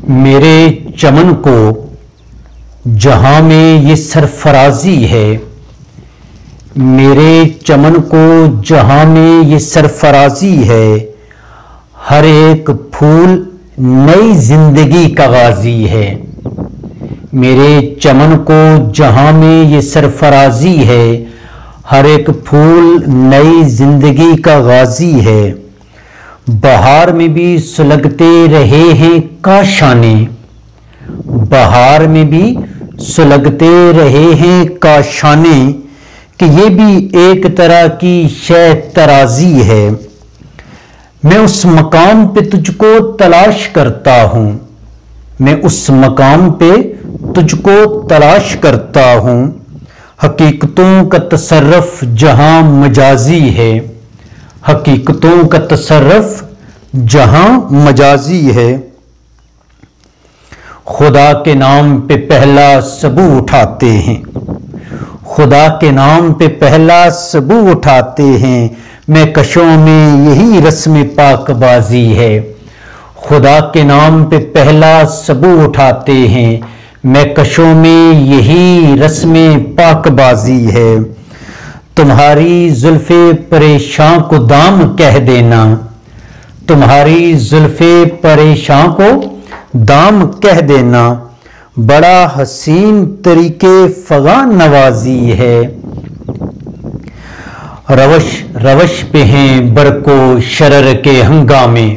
मेरे चमन को जहां में ये सरफराजी है, मेरे चमन को जहां में ये सरफराजी है, हर एक फूल नई जिंदगी का गाजी है। मेरे चमन को जहां में ये सरफराजी है, हर एक फूल नई जिंदगी का गाजी है। बहार में भी सुलगते रहे हैं काशाने, बहार में भी सुलगते रहे हैं काशाने, कि ये भी एक तरह की शय तराजी है। मैं उस मकाम पे तुझको तलाश करता हूं, मैं उस मकाम पे तुझको तलाश करता हूं। हकीकतों का तसर्रुफ जहां मजाजी है, हकीकतों का तसर्रुफ जहां मजाजी है। खुदा के नाम पे पहला सबू उठाते हैं, खुदा के नाम पे पहला सबू उठाते हैं। मैं कशों में यही रस्म पाकबाजी है। खुदा के नाम पे पहला सबू उठाते हैं, मैं कशों में यही रस्म पाकबाजी है। तुम्हारी जुल्फे परेशान को दाम कह देना, तुम्हारी जुल्फे परेशान को दाम कह देना, बड़ा हसीन तरीके फगान नवाजी है। रवश रवश पे हैं बरको शरर के हंगामे,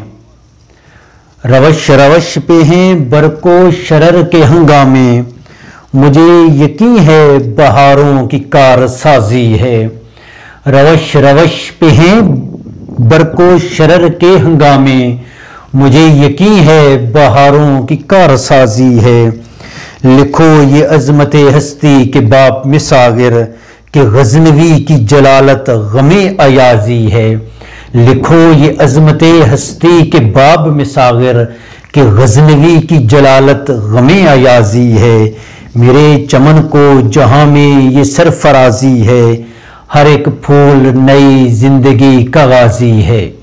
रवश रवश पे हैं बरको शरर के हंगामे। मुझे यकीन है बहारों की कारसाजी है। रवश रवश पे हैं बरको शरर के हंगामे, मुझे यकीन है बहारों की कारसाजी है। लिखो ये अजमत हस्ती के बाप मिसागिर, कि गजनवी की जलालत गमे अयाजी है। लिखो ये अजमत हस्ती के बाप मिसागिर, कि गजनवी की जलालत गमे अयाजी है। मेरे चमन को जहां में ये सरफराजी है, हर एक फूल नई जिंदगी का गाजी है।